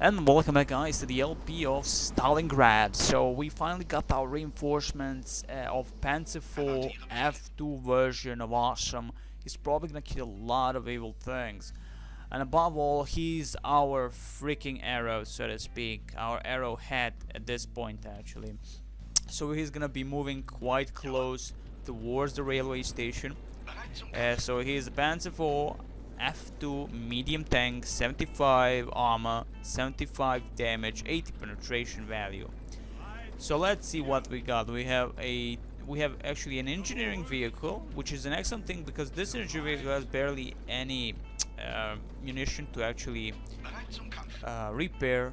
And welcome back, guys, to the LP of Stalingrad. So we finally got our reinforcements of Panzer IV F2 version of awesome. He's probably gonna kill a lot of evil things, and above all, he's our freaking arrow, so to speak, our arrowhead at this point actually. So he's gonna be moving quite close towards the railway station. So he's a Panzer IV F2 medium tank, 75 armor, 75 damage, 80 penetration value. So let's see what we got. We have actually an engineering vehicle, which is an excellent thing because this engineering vehicle has barely any munition to actually repair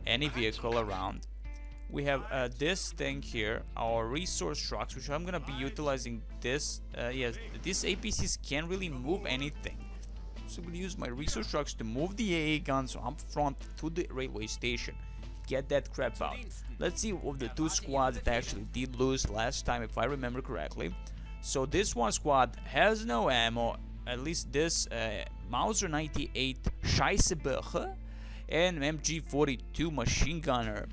any vehicle around. We have this thing here, our resource trucks, which I'm gonna be utilizing this. Yes, these APCs can't really move anything. So I'm going to use my resource trucks to move the AA guns up front to the railway station. Get that crap out. Let's see of the two squads that I actually did lose last time, if I remember correctly. So this one squad has no ammo, at least this Mauser 98 Scheissebecher and MG42 machine gunner.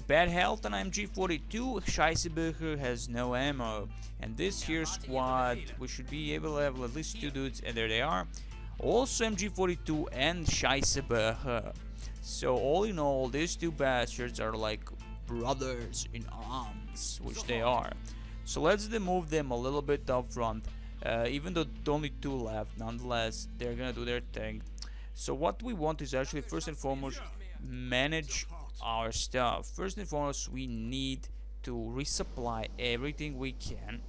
Bad health on MG42, Scheissebecher has no ammo. And this here squad, we should be able to have at least two dudes, and there they are. Also MG42 and Scheissebecher. So all in all, these two bastards are like brothers in arms, which they are. So let's move them a little bit up front. Even though only two left, nonetheless, they're gonna do their thing. So what we want is actually first and foremost manage our stuff. First and foremost, we need to resupply everything we can.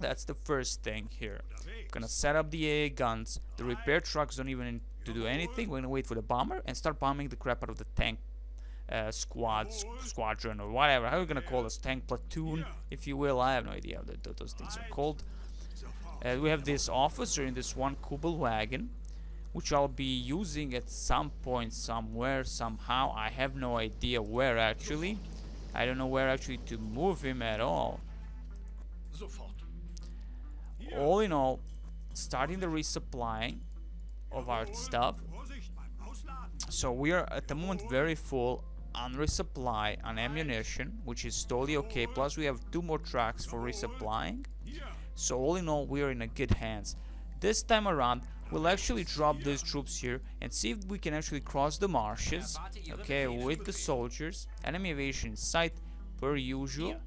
That's the first thing here. Gonna set up the AA guns. The repair trucks don't even need to do anything. We're gonna wait for the bomber and start bombing the crap out of the tank squadron, or whatever. How are we gonna call this? Tank platoon, if you will. I have no idea what those things are called. We have this officer in this one Kubel wagon, which I'll be using at some point, somewhere, somehow. I have no idea where actually. I don't know where actually to move him at all. All in all, starting the resupplying of our stuff. So we are at the moment very full on resupply on ammunition, which is totally okay. Plus we have two more trucks for resupplying. So all in all, we are in a good hands. This time around, we'll actually drop these troops here and see if we can actually cross the marshes, okay, with the soldiers. Enemy evasion in sight, per usual.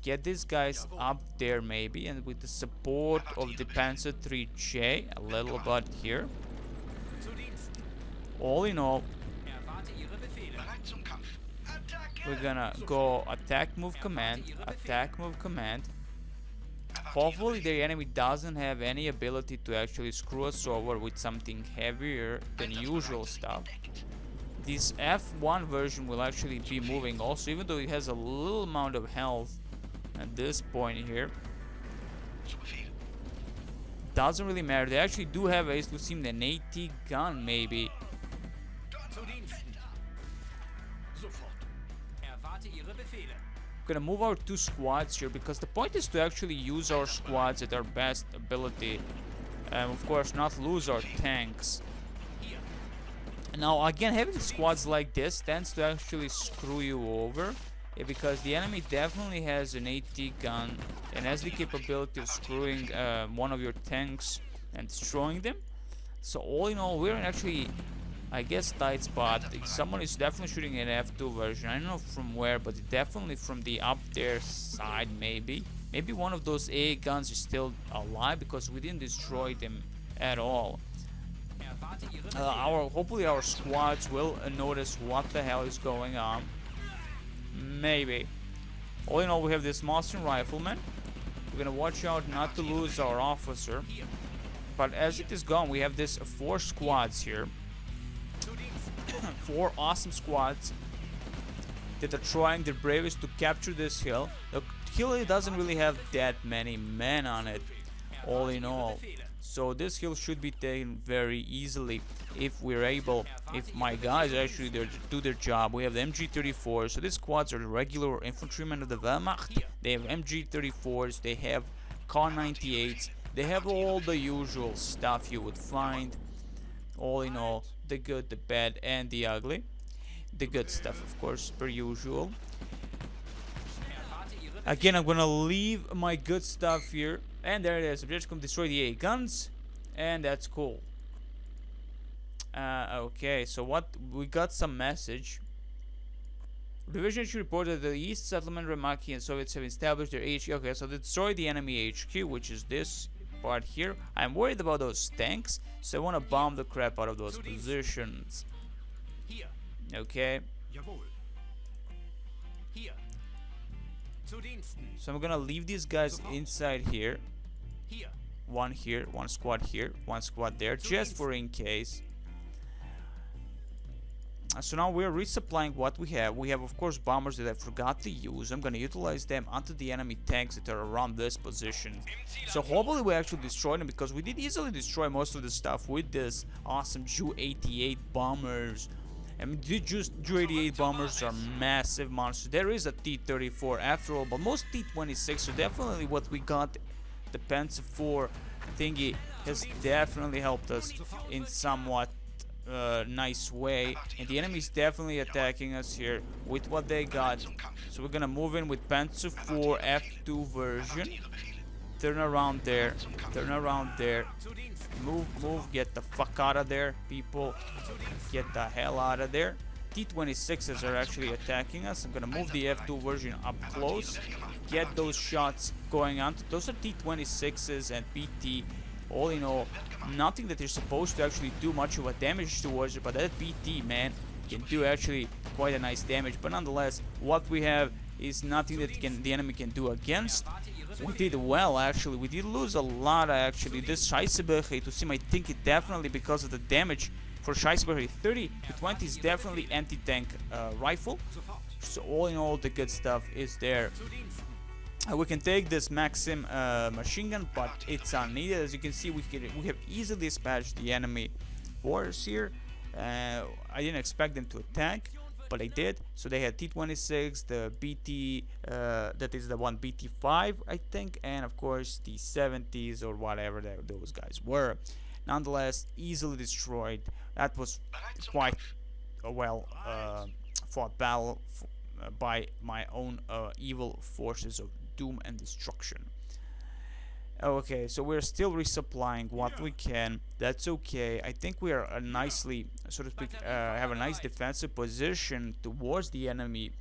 Get these guys up there maybe, and with the support of the Panzer IIIJ, a little bit here. All in all, we're gonna go attack, move, command, attack, move, command. Hopefully the enemy doesn't have any ability to actually screw us over with something heavier than usual stuff. This F1 version will actually be moving also, even though it has a little amount of health at this point here. Doesn't really matter. They actually do have, it would seem, an 80 gun maybe. Gonna move our two squads here because the point is to actually use our squads at our best ability, and of course not lose our tanks. Now again, having squads like this tends to actually screw you over, because the enemy definitely has an 80 gun and has the capability of screwing one of your tanks and destroying them. So all in all, we're in actually, I guess, tight spot. Someone is definitely shooting an F2 version. I don't know from where, but definitely from the up there side maybe. Maybe one of those AA guns is still alive because we didn't destroy them at all. Hopefully our squads will notice what the hell is going on. Maybe. All in all, we have this Mosin rifleman. We're gonna watch out not to lose our officer. But as it is gone, we have this 4 squads here. 4 awesome squads that are trying their bravest to capture this hill. The hill doesn't really have that many men on it, all in all. So this hill should be taken very easily if we're able, if my guys actually do their job. We have the MG34, so these squads are the regular infantrymen of the Wehrmacht. They have MG34s, they have Kar 98s, they have all the usual stuff you would find. All in all, the good, the bad, and the ugly. The good stuff, of course, per usual. Again, I'm gonna leave my good stuff here. And there it is. Objective destroy the A guns. And that's cool. Okay, so what we got some message. Division HQ reported that the East Settlement, Remaki, and Soviets have established their HQ. Okay, so they destroyed the enemy HQ, which is this part here. I'm worried about those tanks, so I want to bomb the crap out of those positions. Okay. So I'm gonna leave these guys inside here. One squad here, one squad there, just for in case. So now we're resupplying what we have. We have, of course, bombers that I forgot to use. I'm gonna utilize them onto the enemy tanks that are around this position. So hopefully we actually destroy them, because we did easily destroy most of the stuff with this awesome Ju-88 bombers. I mean, Ju-88 bombers are massive monsters. There is a T-34 after all, but most T-26, so definitely what we got, the Panzer IV thingy, has definitely helped us in somewhat nice way, and the enemy is definitely attacking us here with what they got. So we're gonna move in with Panzer IV F2 version. Turn around there, move, get the fuck out of there, people, get the hell out of there. T-26s are actually attacking us. I'm gonna move the F2 version up close, get those shots going on. Those are T-26s and PT. All in all, nothing that you're supposed to actually do much of a damage towards it, but that PT, man, can do actually quite a nice damage. But nonetheless, what we have is nothing that the enemy can do against. We did well, actually. We did lose a lot, actually. This Scheissebecher, to see, I think it definitely because of the damage for Scheissebecher. 30 to 20 is definitely anti-tank rifle. So all in all, the good stuff is there. We can take this Maxim machine gun, but it's unneeded. As you can see, we have easily dispatched the enemy force here. I didn't expect them to attack, but they did. So they had T-26, the BT, that is the one BT-5, I think, and of course the 70s or whatever those guys were. Nonetheless, easily destroyed. That was quite a well fought battle by my own evil forces of doom and destruction. Okay, so we're still resupplying what we can. That's okay. I think we are nicely, so to speak, have a nice defensive position towards the enemy.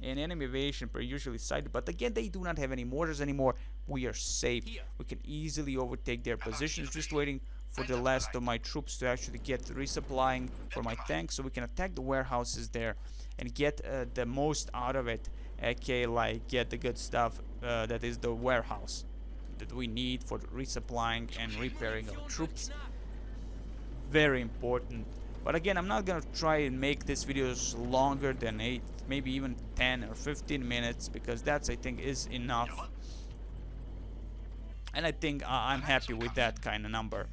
And enemy evasion per usually sighted, but again, they do not have any mortars anymore. We are safe. We can easily overtake their positions. Just waiting for the last of my troops to actually get resupplying for my tanks, so we can attack the warehouses there and get the most out of it. Okay, like get the good stuff that is the warehouse that we need for resupplying and repairing our troops. Very important. But again, I'm not gonna try and make this videos longer than 8, maybe even 10 or 15 minutes, because that's, I think, is enough. And I think I'm happy with that kind of number.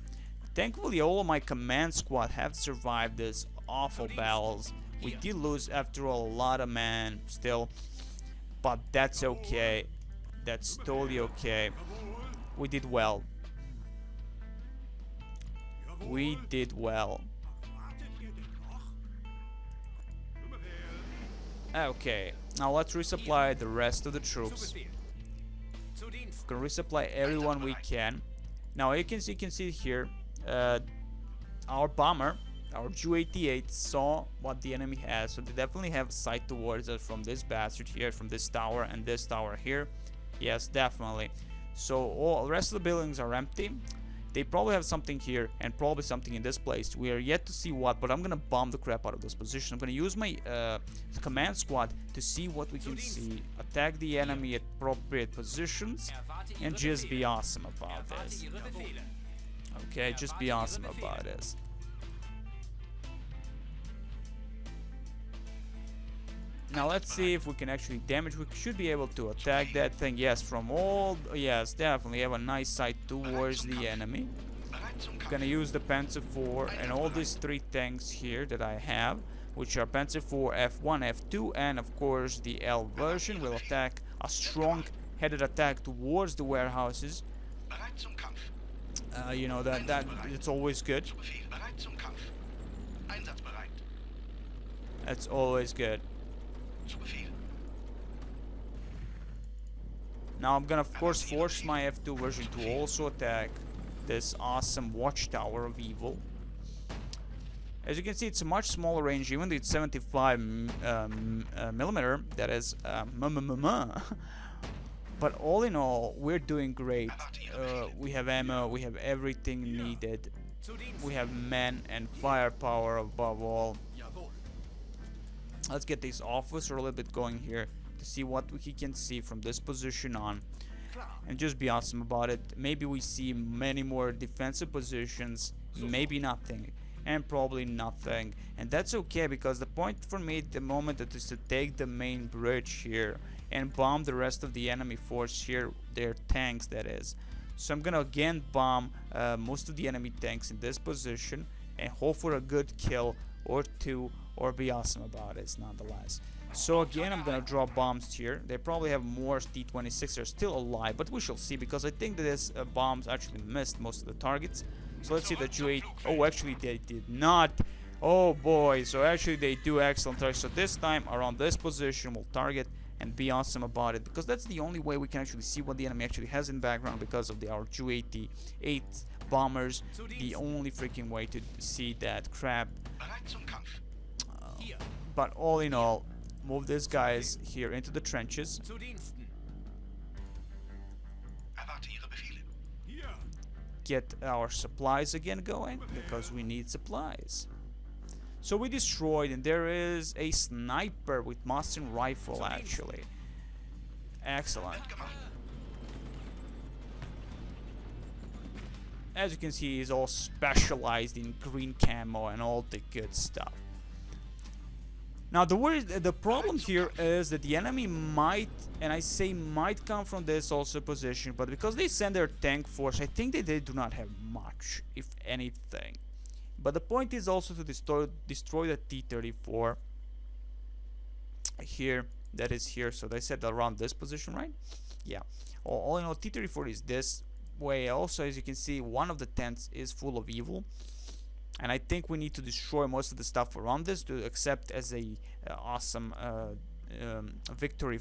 Thankfully, all of my command squad have survived this awful battles. We did lose, after all, a lot of men still, but that's okay. That's totally okay. We did well. We did well. Okay, now let's resupply the rest of the troops. We can resupply everyone we can. Now you can see here, our bomber, our Ju-88, saw what the enemy has, so they definitely have sight towards us from this bastard here, from this tower and this tower here. Yes, definitely. So all the rest of the buildings are empty. They probably have something here and probably something in this place. We are yet to see what, but I'm gonna bomb the crap out of this position. I'm gonna use my command squad to see what we can see, attack the enemy at appropriate positions, and just be awesome about this. Okay, just be awesome about this. Now let's see if we can actually damage. We should be able to attack that thing. Yes, from all... Yes, definitely have a nice sight towards the enemy. I'm gonna use the Panzer IV and all these 3 tanks here that I have, which are Panzer IV F1, F2, and of course the L version will attack a strong headed attack towards the warehouses. You know, that it's always good. That's always good. Now I'm gonna of course force my F2 version to also attack this awesome watchtower of evil. As you can see, it's a much smaller range, even though it's 75 millimeter. That is but all in all, we're doing great. We have ammo, we have everything needed. We have men and firepower above all. Let's get this officer a little bit going here to see what he can see from this position on, and just be awesome about it. Maybe we see many more defensive positions, maybe nothing, and probably nothing, and that's okay, because the point for me at the moment is to take the main bridge here and bomb the rest of the enemy force here, their tanks, that is. So I'm gonna again bomb most of the enemy tanks in this position and hope for a good kill or two, or be awesome about it nonetheless. So again, I'm gonna drop bombs here. They probably have more T-26. They're still alive, but we shall see, because I think that this bombs actually missed most of the targets. So let's see the Ju-8. Oh, actually they did not. Oh boy, so actually they do excellent target. So this time around this position we'll target and be awesome about it, because that's the only way we can actually see what the enemy actually has in background, because of our Ju-88 bombers. The only freaking way to see that crap. But all in all, move these guys here into the trenches. Get our supplies again going, because we need supplies. So we destroyed, and there is a sniper with Mosin rifle actually. Excellent. As you can see, he's all specialized in green camo and all the good stuff. Now the problem here is that the enemy might, and I say might, come from this also position, but because they send their tank force, I think that they do not have much, if anything. But the point is also to destroy the T-34 here, that is here. So they said around this position, right? Yeah. All in all, T-34 is this way. Also, as you can see, one of the tents is full of evil. And I think we need to destroy most of the stuff around this to accept as a awesome victory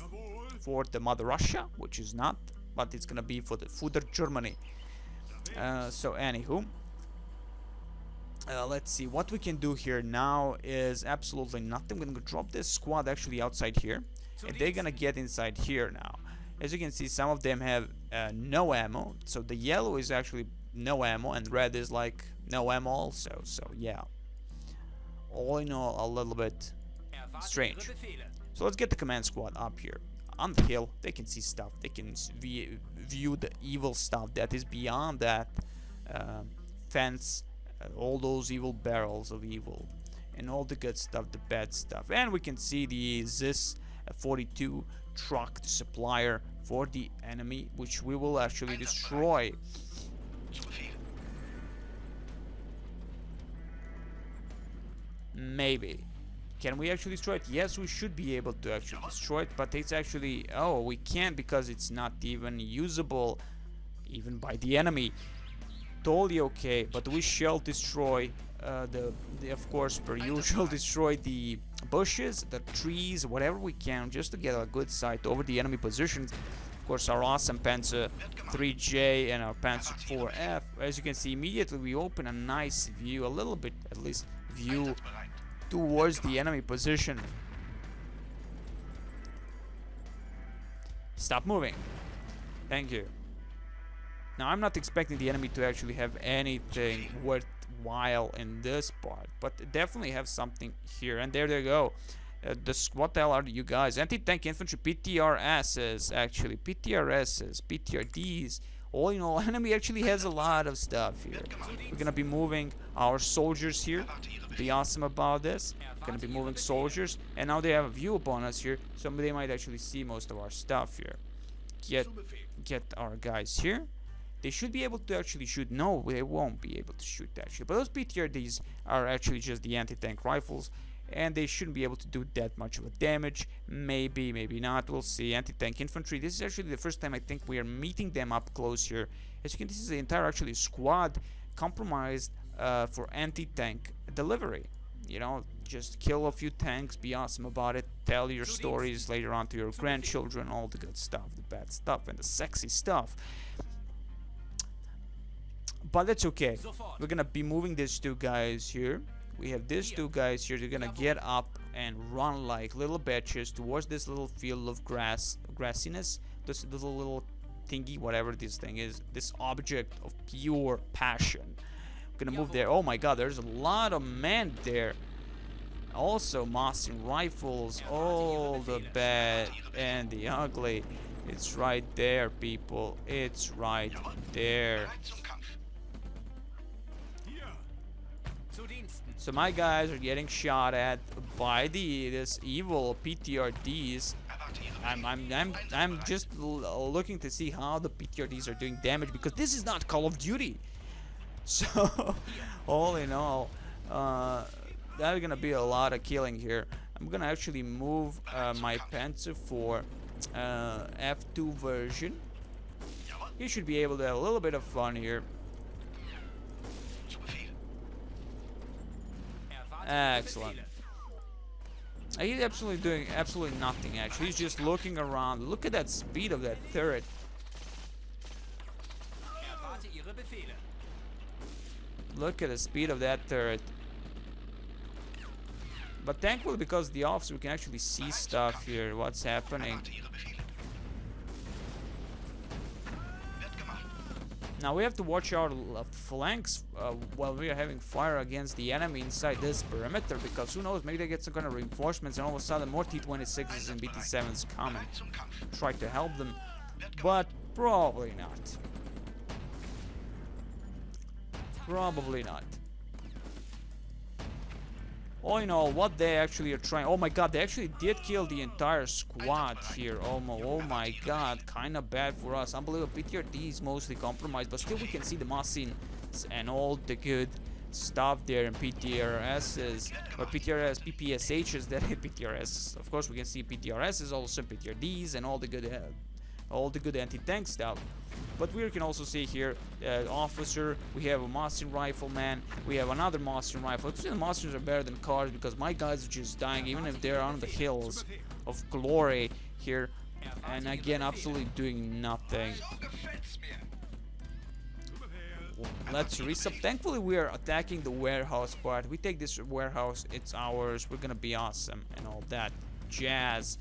for the Mother Russia, which is not, but it's gonna be for the Fuder Germany. So anywho, let's see what we can do here now. Is absolutely nothing. We're gonna drop this squad actually outside here, and they're gonna get inside here now. As you can see, some of them have no ammo. So the yellow is actually no ammo, and red is like no ammo also. So yeah, all in all, a little bit strange. So let's get the command squad up here on the hill. They can see stuff. They can view the evil stuff that is beyond that fence, all those evil barrels of evil, and all the good stuff, the bad stuff. And we can see the ZIS 42 truck, the supplier for the enemy, which we will actually destroy. Maybe. Can we actually destroy it? Yes, we should be able to actually destroy it, but it's actually, oh, we can't, because it's not even usable even by the enemy. Totally okay, but we shall destroy of course, per usual, destroy the bushes, the trees, whatever we can, just to get a good sight over the enemy positions. Of course, our awesome Panzer 3J and our Panzer 4F. As you can see, immediately we open a nice view, a little bit at least view towards the enemy position. Stop moving. Thank you. Now, I'm not expecting the enemy to actually have anything worthwhile in this part, but definitely have something here. And there they go. What the hell are you guys? Anti-tank infantry, PTRSs, actually. PTRSs, PTRDs. All in all, enemy actually has a lot of stuff here. We're gonna be moving our soldiers here. Be awesome about this. We're gonna be moving soldiers. And now they have a view upon us here, so they might actually see most of our stuff here. Get our guys here. They should be able to actually shoot. No, they won't be able to shoot actually. But those PTRDs are actually just the anti-tank rifles. and they shouldn't be able to do that much of a damage. Maybe, maybe not. We'll see. Anti-tank infantry. This is actually the first time I think we are meeting them up close here. As you can see, this is the entire actually squad compromised for anti-tank delivery. You know, just kill a few tanks, be awesome about it, tell your stories later on to your grandchildren, all the good stuff, the bad stuff, and the sexy stuff. But that's okay. We're gonna be moving these two guys here. We have these two guys here. They're gonna get up and run like little bitches towards this little field of grassiness. This little thingy, whatever this thing is, this object of pure passion. Gonna move there. Oh my god, there's a lot of men there. Also Mosin rifles, all the bad and the ugly. It's right there, people. It's right there. So my guys are getting shot at by this evil PTRDs. I'm just looking to see how the PTRDs are doing damage, because this is not Call of Duty. So, all in all, there's gonna be a lot of killing here. I'm gonna actually move my Panzer IV F2 version. He should be able to have a little bit of fun here. Excellent. He's absolutely doing absolutely nothing, actually. He's just looking around. Look at that speed of that turret. Look at the speed of that turret. But thankfully, because of the officer, we can actually see stuff here, what's happening. Now we have to watch our flanks while we are having fire against the enemy inside this perimeter, because who knows, maybe they get some kind of reinforcements and all of a sudden more T-26s and BT-7s come and try to help them, but probably not. Probably not. All in all, what they actually are trying... Oh my god, they actually did kill the entire squad here. Oh my god, kind of bad for us. Unbelievable. PTRD is mostly compromised, but still we can see the Mosin and all the good stuff there, and PTRSs, or PPSHs that hit PTRS. Of course, we can see PTRSs, also PTRDs, and all the good anti-tank stuff. But we can also see here, officer, we have a Mosin rifleman, we have another Mosin rifle. The Mosins are better than cars, because my guys are just dying, even if they're on the hills of glory here. And again, absolutely doing nothing. Let's resup. Thankfully, we are attacking the warehouse part. We take this warehouse, it's ours. We're gonna be awesome and all that jazz.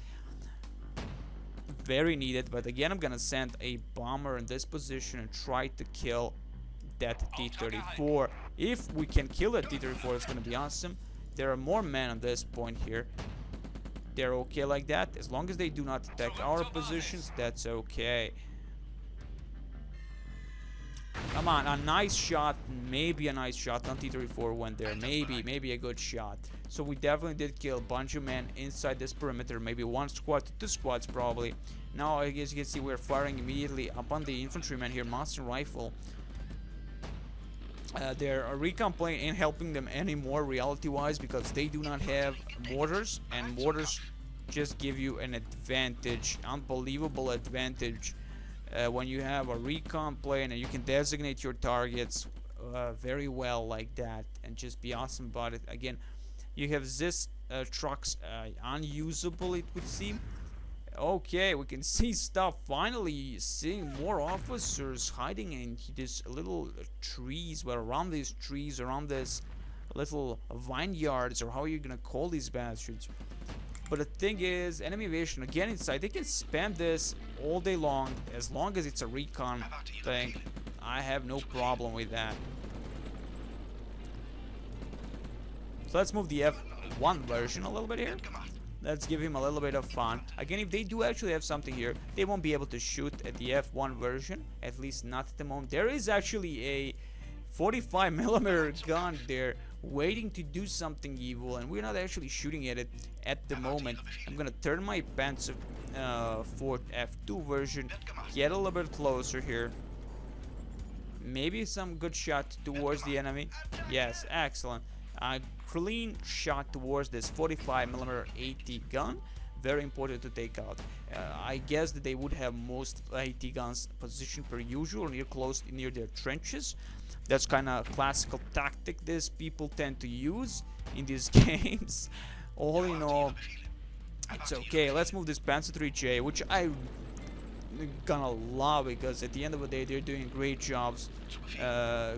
Very needed, but again, I'm gonna send a bomber in this position and try to kill that T-34. If we can kill that T-34, it's gonna be awesome. There are more men on this point here. They're okay like that. As long as they do not attack our positions, that's okay. Come on, a nice shot, maybe a nice shot on T-34 went there, maybe a good shot. So we definitely did kill a bunch of men inside this perimeter, maybe one squad to two squads probably. Now, I guess you can see we're firing immediately upon the infantryman here, Mosin rifle. Their recon plane ain't helping them anymore reality-wise, because they do not have mortars, and mortars just give you an advantage, unbelievable advantage. When you have a recon plane and you can designate your targets very well like that and just be awesome about it. Again, you have this trucks unusable, it would seem. Okay, we can see stuff. Finally seeing more officers hiding in these little trees, well, around these trees, around this little vineyards, or how are you gonna call these bastards? But the thing is, enemy aviation again inside, they can spam this all day long as it's a recon thing. I have no problem with that. So let's move the F1 version a little bit here. Let's give him a little bit of fun. Again, if they do actually have something here, they won't be able to shoot at the F1 version, at least not at the moment. There is actually a 45mm gun there waiting to do something evil, and we're not actually shooting at it at the moment. I'm gonna turn my Panzer IV F2 version, get a little bit closer here. Maybe some good shot towards the enemy. Yes, excellent. A clean shot towards this 45mm AT gun. Very important to take out. I guess that they would have most AT guns positioned per usual near their trenches. That's kind of a classical tactic these people tend to use in these games. All in all, it's okay. Let's move this Panzer IIIJ, which I gonna love, because at the end of the day they're doing great jobs.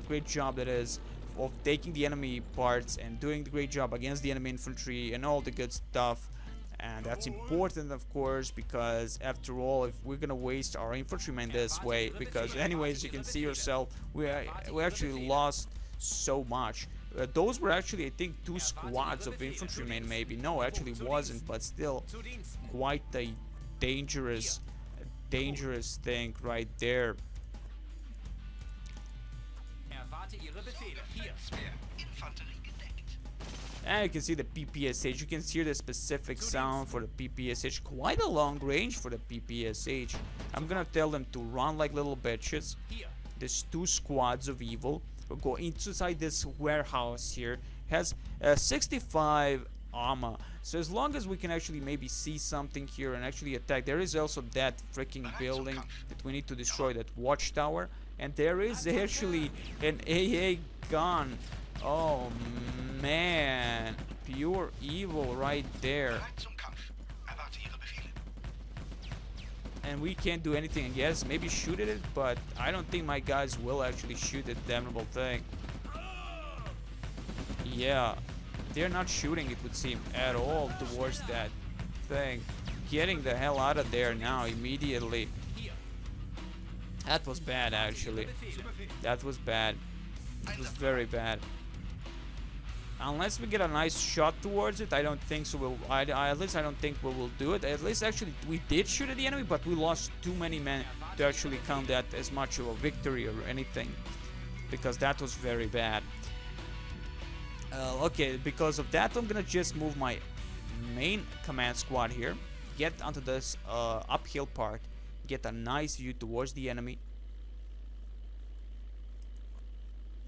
Great job, that is, of taking the enemy parts and doing the great job against the enemy infantry and all the good stuff. And that's important, of course, because after all, if we're gonna waste our infantrymen this way, because anyways, you can see yourself, we actually lost so much. Those were actually, I think, 2 squads of infantrymen, maybe. No, actually wasn't, but still quite a dangerous thing right there. And you can see the PPSH. You can hear the specific sound for the PPSH. Quite a long range for the PPSH. I'm gonna tell them to run like little bitches. There's 2 squads of evil. We'll go inside this warehouse here. Has 65 armor. So as long as we can actually maybe see something here and actually attack. There is also that freaking building that we need to destroy, that watchtower. And there is actually an AA gun. Oh man, pure evil right there. And we can't do anything, I guess. Maybe shoot at it, but I don't think my guys will actually shoot that damnable thing. Yeah, they're not shooting, it would seem, at all towards that thing. Getting the hell out of there now, immediately. That was bad, actually. That was bad. It was very bad. Unless we get a nice shot towards it, I don't think so. At least I don't think we will do it. At least actually we did shoot at the enemy, but we lost too many men to actually count that as much of a victory or anything, because that was very bad. Okay, because of that, I'm gonna just move my main command squad here, get onto this uphill part, get a nice view towards the enemy.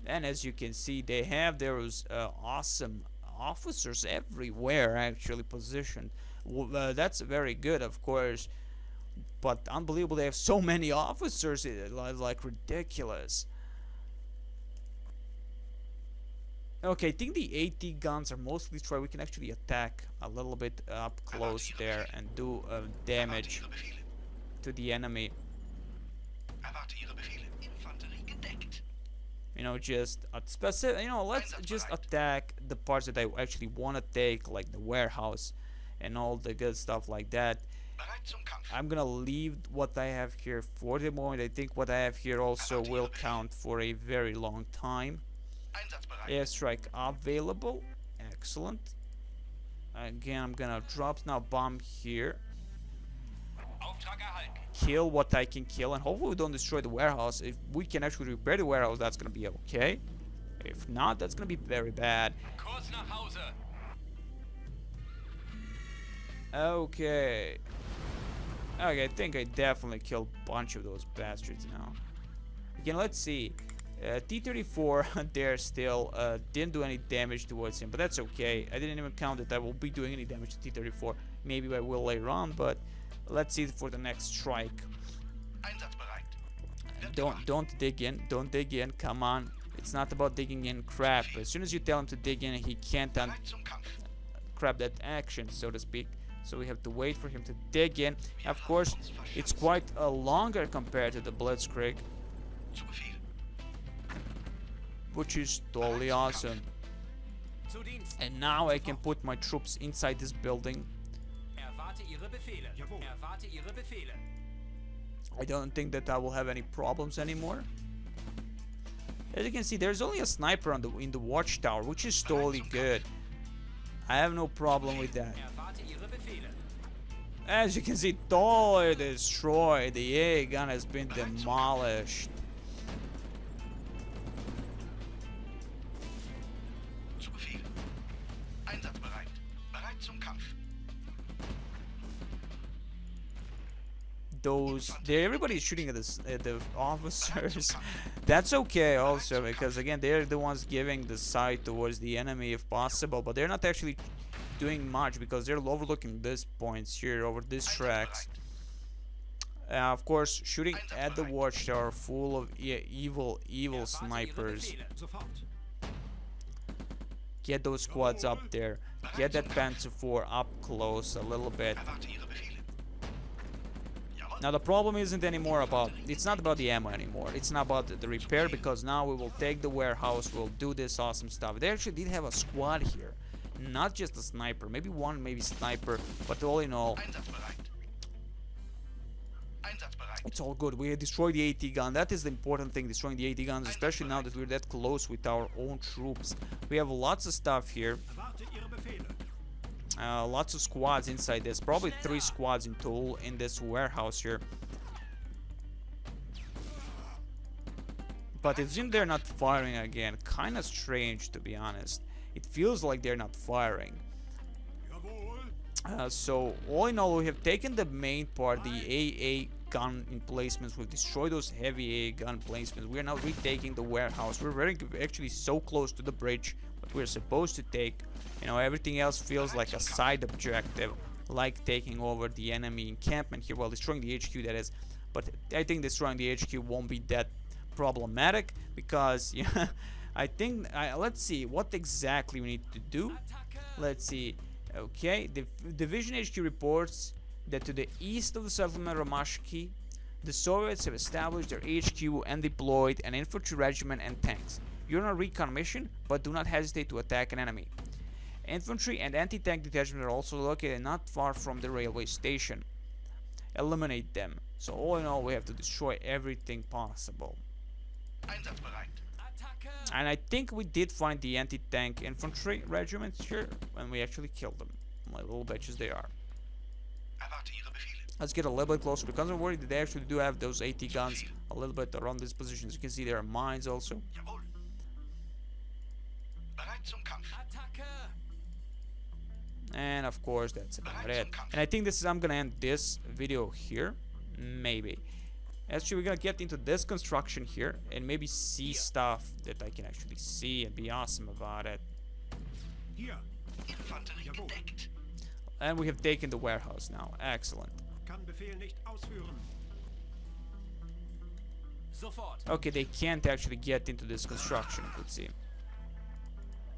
And as you can see, they have those awesome officers everywhere actually positioned. That's very good, of course, but unbelievable, they have so many officers, like ridiculous. Okay, I think the AT guns are mostly destroyed. We can actually attack a little bit up close there and do damage to the enemy. You know, just specific. You know, let's just attack the parts that I actually want to take, like the warehouse and all the good stuff like that. I'm gonna leave what I have here for the moment. I think what I have here also will count for a very long time. Airstrike available. Excellent. Again, I'm gonna drop now bomb here. Kill what I can kill, and hopefully we don't destroy the warehouse. If we can actually repair the warehouse, that's gonna be okay. If not, that's gonna be very bad. Okay. Okay, I think I definitely killed a bunch of those bastards now. Again, let's see. T-34 there still didn't do any damage towards him, but that's okay. I didn't even count that I will be doing any damage to T-34. Maybe I will later on, but let's see for the next strike. Don't dig in. Don't dig in. Come on. It's not about digging in crap. As soon as you tell him to dig in, he can't crap that action, so to speak. So we have to wait for him to dig in. Of course, it's quite longer compared to the Blitzkrieg, which is totally awesome. And now I can put my troops inside this building. I don't think that I will have any problems anymore. As you can see, there's only a sniper in the watchtower, which is totally good. I have no problem with that. As you can see, totally destroyed. The AA gun has been demolished. those. Everybody's shooting at the officers. That's okay also, because again they're the ones giving the sight towards the enemy if possible, but they're not actually doing much because they're overlooking these points here over these tracks. Of course, shooting at the watchtower full of evil snipers. Get those squads up there. Get that Panzer IV up close a little bit. Now the problem isn't anymore about, it's not about the ammo anymore. It's not about the repair, because now we will take the warehouse, we'll do this awesome stuff. They actually did have a squad here. Not just a sniper, maybe one, maybe sniper, but all in all, it's all good. We destroyed the AT gun. That is the important thing, destroying the AT guns, especially now that we're that close with our own troops. We have lots of stuff here. Lots of squads inside this. Probably 3 squads in total in this warehouse here. But it seems they're not firing again. Kinda strange, to be honest. It feels like they're not firing. So all in all, we have taken the main part, the AA gun emplacements. We've destroyed those heavy AA gun placements. We are now retaking the warehouse. We're actually so close to the bridge, what we're supposed to take. You know, everything else feels like a side objective, like taking over the enemy encampment here, well, destroying the HQ, that is. But I think destroying the HQ won't be that problematic, because yeah, I think let's see what exactly we need to do. Let's see. Okay, the Division HQ reports that to the east of the settlement of Romashki, the Soviets have established their HQ and deployed an infantry regiment and tanks. You're on a recon mission, but do not hesitate to attack an enemy. Infantry and anti-tank detachments are also located not far from the railway station. Eliminate them. So all in all, we have to destroy everything possible. And I think we did find the anti-tank infantry regiments here, and we actually killed them. My little bitches they are. Let's get a little bit closer, because I'm worried that they actually do have those AT guns a little bit around these positions. You can see there are mines also. And of course that's about it. And I think this is, I'm gonna end this video here. Maybe. Actually, we're gonna get into this construction here and maybe see stuff that I can actually see and be awesome about it. And we have taken the warehouse now. Excellent. Okay, they can't actually get into this construction, let's see.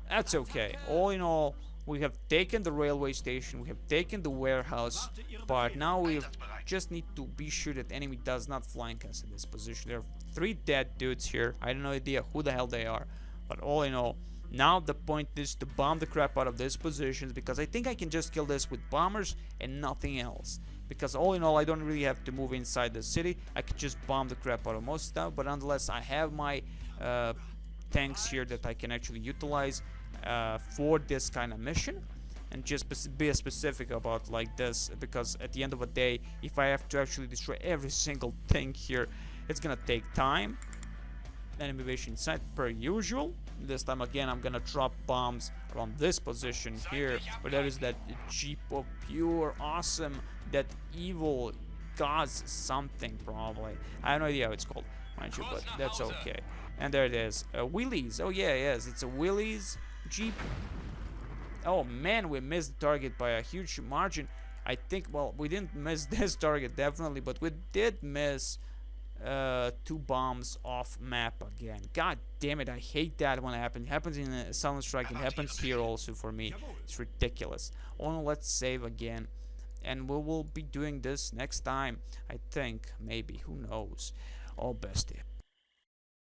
That's okay. All in all, we have taken the railway station, we have taken the warehouse, but now we just need to be sure that enemy does not flank us in this position. There are 3 dead dudes here. I have no idea who the hell they are, but all in all, now the point is to bomb the crap out of these positions, because I think I can just kill this with bombers and nothing else. Because all in all, I don't really have to move inside the city. I could just bomb the crap out of most stuff, but nonetheless, I have my tanks here that I can actually utilize for this kind of mission, and just be specific about like this, because at the end of the day, if I have to actually destroy every single thing here, it's gonna take time. Enemy base in sight per usual. This time again, I'm gonna drop bombs around this position here, where there is that jeep of pure awesome, that evil God's something probably. I have no idea how it's called, mind you, but that's okay. And there it is, Willys. Oh yeah, yes, it's a Willys Jeep. Oh man, we missed the target by a huge margin. I think, well, we didn't miss this target definitely, but we did miss 2 bombs off map again. God damn it, I hate that when it happens. It happens in a Silent Strike, it happens here also for me. It's ridiculous. Oh no, let's save again, and we will be doing this next time, I think. Maybe, who knows. Oh bestie.